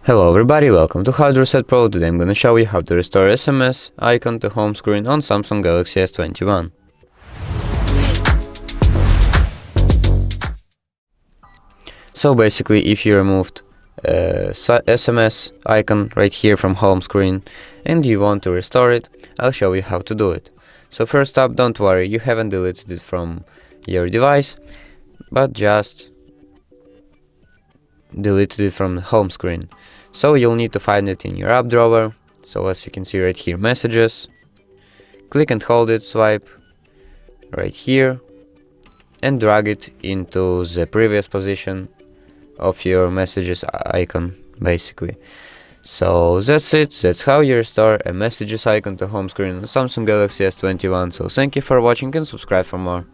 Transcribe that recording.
Hello everybody, welcome to How to Reset Pro. Today I'm gonna show you how to restore SMS icon to home screen on Samsung Galaxy S21. So basically, if you removed SMS icon right here from home screen and you want to restore it, I'll show you how to do it. So first up, don't worry, you haven't deleted it from your device, but just deleted it from the home screen. So you'll need to find it in your app drawer. So as you can see right here, messages, click and hold it, swipe right here and drag it into the previous position of your messages icon basically. So that's it, that's how you restore a messages icon to home screen on Samsung Galaxy S21. So thank you for watching and subscribe for more.